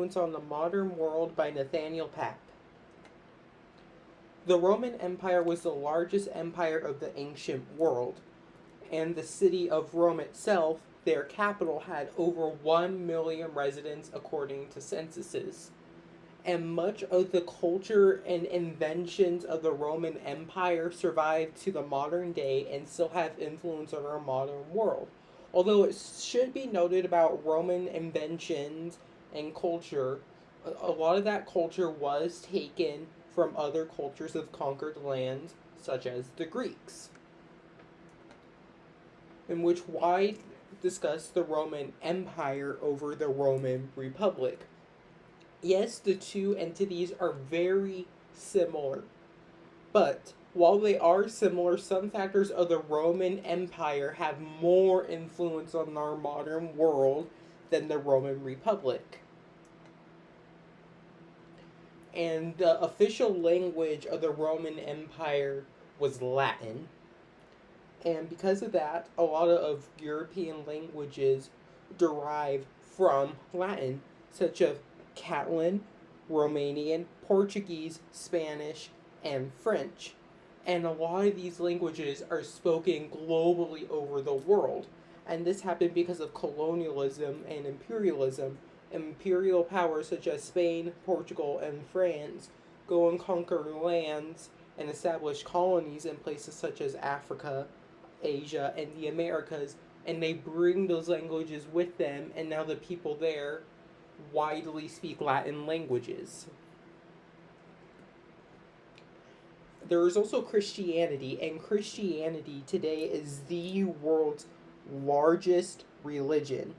On the Modern World by Nathaniel Pap. The Roman Empire was the largest empire of the ancient world, and the city of Rome itself, their capital, had over 1 million residents according to censuses. And much of the culture and inventions of the Roman Empire survive to the modern day and still have influence on our modern world. Although it should be noted about Roman inventions and culture, a lot of that culture was taken from other cultures of conquered lands, such as the Greeks, in which why discuss the Roman Empire over the Roman Republic. Yes, the two entities are very similar, but while they are similar, some factors of the Roman Empire have more influence on our modern world than the Roman Republic. And the official language of the Roman Empire was Latin. And because of that, a lot of European languages derive from Latin, such as Catalan, Romanian, Portuguese, Spanish, and French. And a lot of these languages are spoken globally over the world. And this happened because of colonialism and imperialism. Imperial powers such as Spain, Portugal, and France go and conquer lands and establish colonies in places such as Africa, Asia, and the Americas, and they bring those languages with them, and now the people there widely speak Latin languages. There is also Christianity, and Christianity today is the world's largest religion.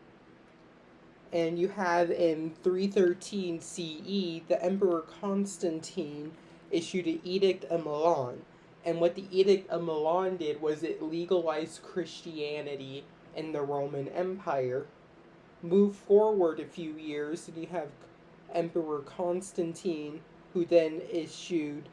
And you have in 313 CE, the Emperor Constantine issued an Edict of Milan. And what the Edict of Milan did was it legalized Christianity in the Roman Empire. Move forward a few years, and you have Emperor Constantine, who then issued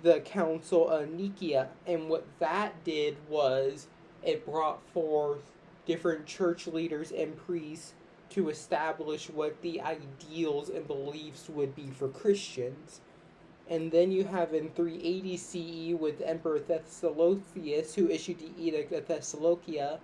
the Council of Nicaea. And what that did was it brought forth different church leaders and priests to establish what the ideals and beliefs would be for Christians. And then you have in 380 CE with Emperor Thessalonius, who issued the Edict of Thessalonica,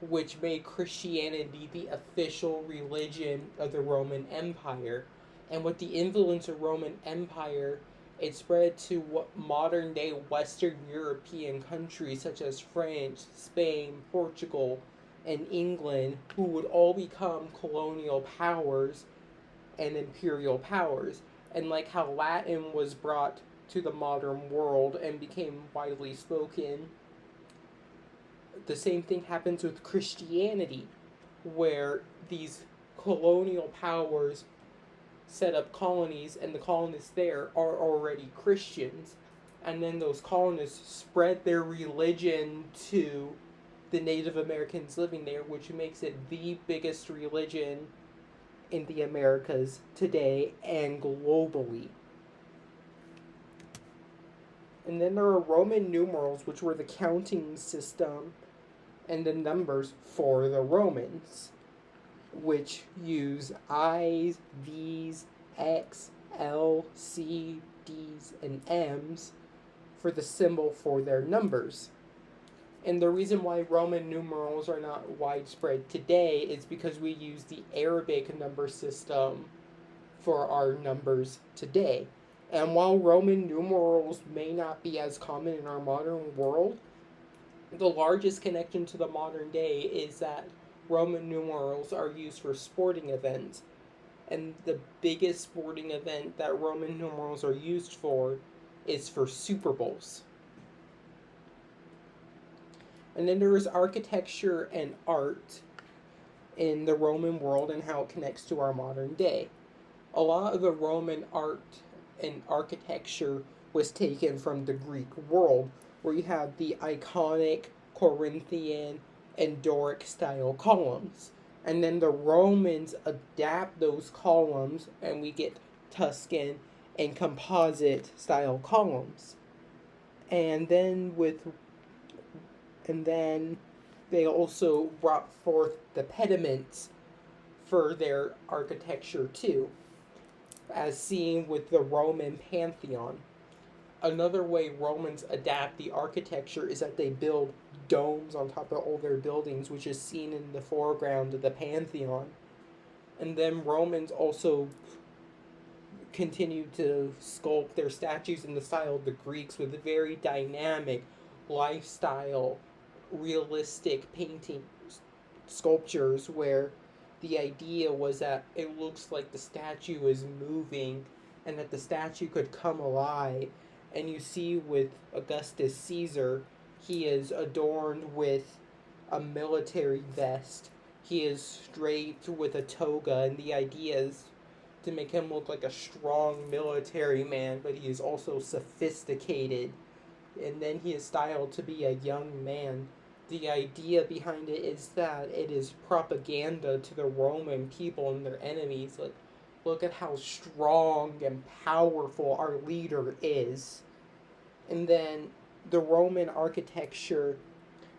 which made Christianity the official religion of the Roman Empire. And with the influence of Roman Empire, it spread to what modern day Western European countries such as France, Spain, Portugal, and England, who would all become colonial powers and imperial powers. And like how Latin was brought to the modern world and became widely spoken, the same thing happens with Christianity, where these colonial powers set up colonies, and the colonists there are already Christians. And then those colonists spread their religion to the Native Americans living there, which makes it the biggest religion in the Americas today and globally. And then there are Roman numerals, which were the counting system and the numbers for the Romans, which use I's, V's, X, L, C, D's, and M's for the symbol for their numbers. And the reason why Roman numerals are not widespread today is because we use the Arabic number system for our numbers today. And while Roman numerals may not be as common in our modern world, the largest connection to the modern day is that Roman numerals are used for sporting events. And the biggest sporting event that Roman numerals are used for is for Super Bowls. And then there is architecture and art in the Roman world and how it connects to our modern day. A lot of the Roman art and architecture was taken from the Greek world, where you have the iconic Corinthian and Doric style columns. And then the Romans adapt those columns, and we get Tuscan and composite style columns. And then they also brought forth the pediments for their architecture too. as seen with the Roman pantheon. Another way Romans adapt the architecture is that they build domes on top of all their buildings, which is seen in the foreground of the pantheon. And then Romans also continued to sculpt their statues in the style of the Greeks with very dynamic lifestyle, realistic painting sculptures where the idea was that it looks like the statue is moving and that the statue could come alive. And you see with Augustus Caesar, he is adorned with a military vest. He is draped with a toga, and the idea is to make him look like a strong military man, but he is also sophisticated. And then he is styled to be a young man. The idea behind it is that it is propaganda to the Roman people and their enemies. Like, look at how strong and powerful our leader is. And then the Roman architecture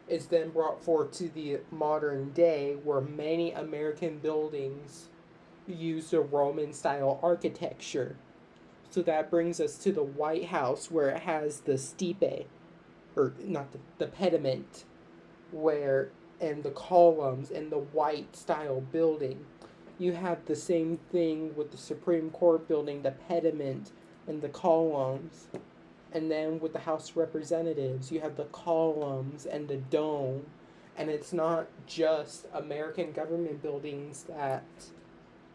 is then brought forth to the modern day, where many American buildings use the Roman style architecture. So that brings us to the White House, where it has the stipe, or not the pediment, where and the columns and the white style building. You have the same thing with the Supreme Court building, the pediment and the columns. And then with the House of Representatives, you have the columns and the dome. And it's not just American government buildings that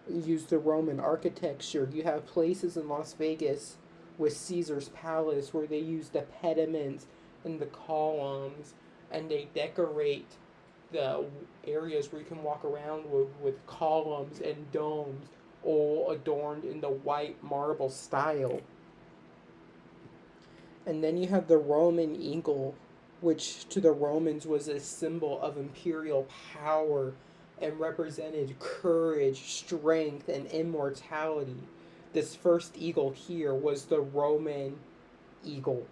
use the Roman architecture. You have places in Las Vegas with Caesar's Palace where they use the pediments and the columns, and they decorate the areas where you can walk around with columns and domes, all adorned in the white marble style. And then you have the Roman eagle, which to the Romans was a symbol of imperial power and represented courage, strength, and immortality. This first eagle here was the Roman eagle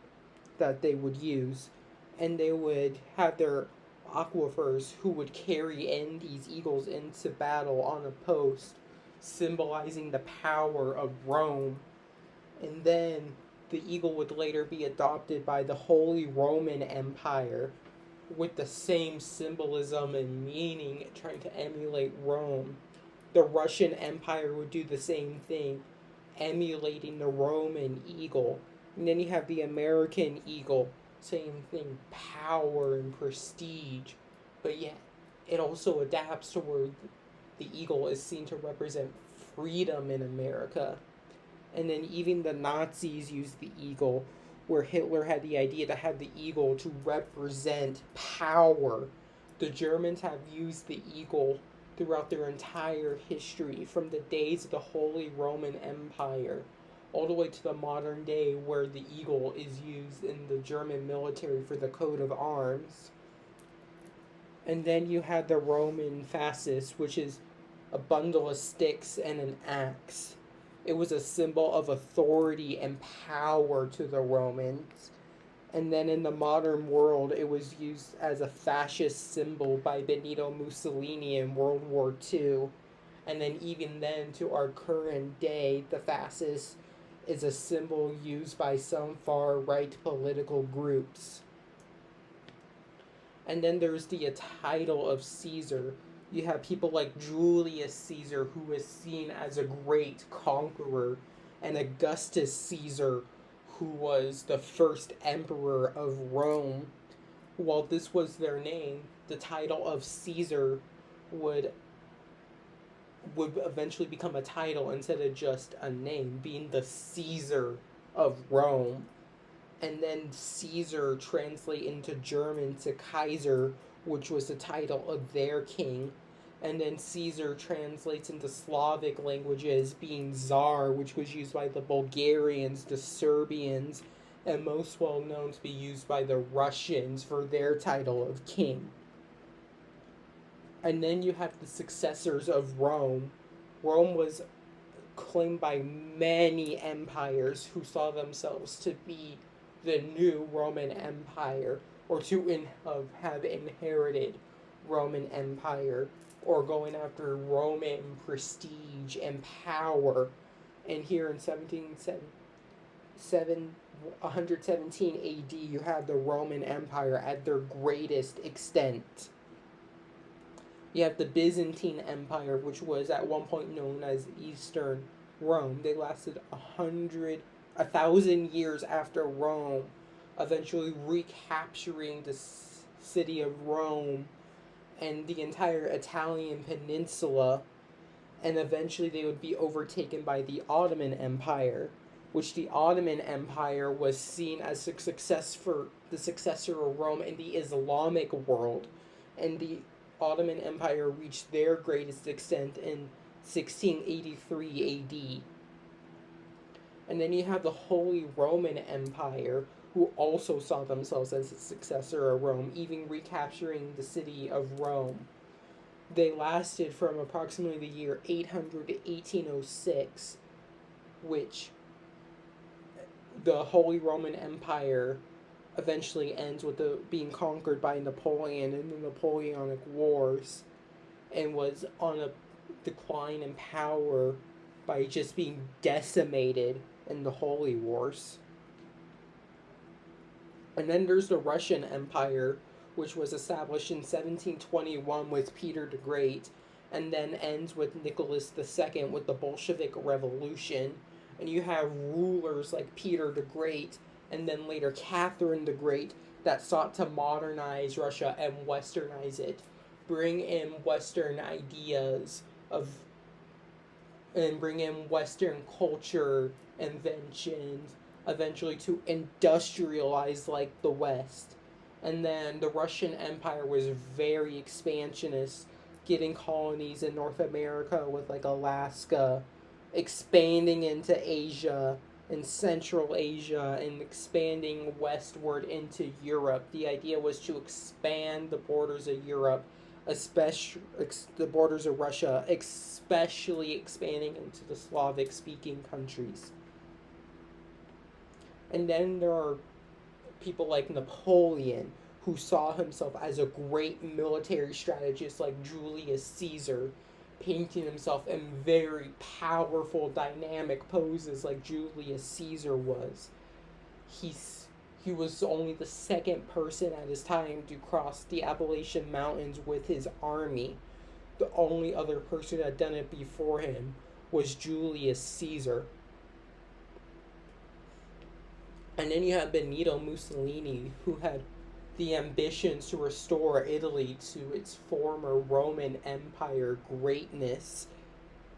that they would use. And they would have their aquifers who would carry in these eagles into battle on a post, symbolizing the power of Rome. And then the eagle would later be adopted by the Holy Roman Empire with the same symbolism and meaning, trying to emulate Rome. The Russian Empire would do the same thing, emulating the Roman eagle. And then you have the American eagle, same thing, power and prestige. But yet, it also adapts to where the eagle is seen to represent freedom in America. And then even the Nazis used the eagle, where Hitler had the idea to have the eagle to represent power. The Germans have used the eagle throughout their entire history, from the days of the Holy Roman Empire all the way to the modern day, where the eagle is used in the German military for the coat of arms. And then you had the Roman fasces, which is a bundle of sticks and an axe. It was a symbol of authority and power to the Romans. And then in the modern world, it was used as a fascist symbol by Benito Mussolini in World War II. And then even then, to our current day, the fascist is a symbol used by some far-right political groups. And then there's the title of Caesar. You have people like Julius Caesar, who is seen as a great conqueror, and Augustus Caesar, who was the first emperor of Rome. While this was their name, the title of Caesar would eventually become a title instead of just a name, being the Caesar of Rome. And then Caesar translate into German to Kaiser, which was the title of their king. And then Caesar translates into Slavic languages, being Tsar, which was used by the Bulgarians, the Serbians, and most well known to be used by the Russians for their title of king. And then you have the successors of Rome. Rome was claimed by many empires who saw themselves to be the new Roman Empire, or to have inherited Roman Empire, or going after Roman prestige and power. And here in 117 AD, you have the Roman Empire at their greatest extent. You have the Byzantine Empire, which was at one point known as Eastern Rome. They lasted 1,000 years after Rome, eventually recapturing the city of Rome and the entire Italian peninsula, and eventually they would be overtaken by the Ottoman Empire, which the Ottoman Empire was seen as the successor of Rome in the Islamic world, and the Ottoman Empire reached their greatest extent in 1683 AD. And then you have the Holy Roman Empire, who also saw themselves as the successor of Rome, even recapturing the city of Rome. They lasted from approximately the year 800 to 1806, which the Holy Roman Empire eventually ends with being conquered by Napoleon in the Napoleonic Wars, and was on a decline in power by just being decimated in the Holy Wars. And then there's the Russian Empire, which was established in 1721 with Peter the Great, and then ends with Nicholas II with the Bolshevik Revolution. And you have rulers like Peter the Great, and then later Catherine the Great, that sought to modernize Russia and westernize it, bring in Western ideas and bring in Western culture, inventions, eventually to industrialize like the West. And then the Russian Empire was very expansionist, getting colonies in North America with like Alaska, expanding into Asia and Central Asia, and expanding westward into Europe. The idea was to expand the borders of Europe, especially the borders of Russia, especially expanding into the Slavic-speaking countries. And then there are people like Napoleon, who saw himself as a great military strategist like Julius Caesar, painting himself in very powerful, dynamic poses like Julius Caesar was. He was only the second person at his time to cross the Appalachian Mountains with his army. The only other person that had done it before him was Julius Caesar. And then you have Benito Mussolini, who had the ambitions to restore Italy to its former Roman Empire greatness.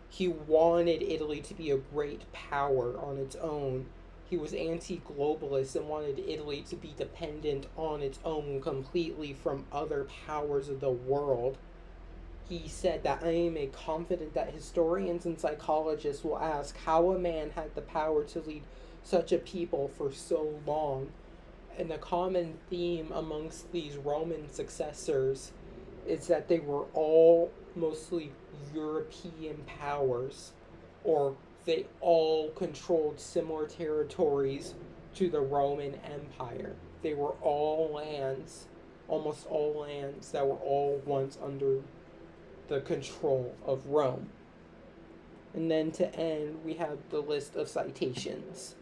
He wanted Italy to be a great power on its own. He was anti-globalist and wanted Italy to be dependent on its own completely from other powers of the world. He said that I am confident that historians and psychologists will ask how a man had the power to lead such a people for so long. And the common theme amongst these Roman successors is that they were all mostly European powers, or they all controlled similar territories to the Roman Empire. They were all lands, almost all lands, that were all once under the control of Rome. And then to end, we have the list of citations.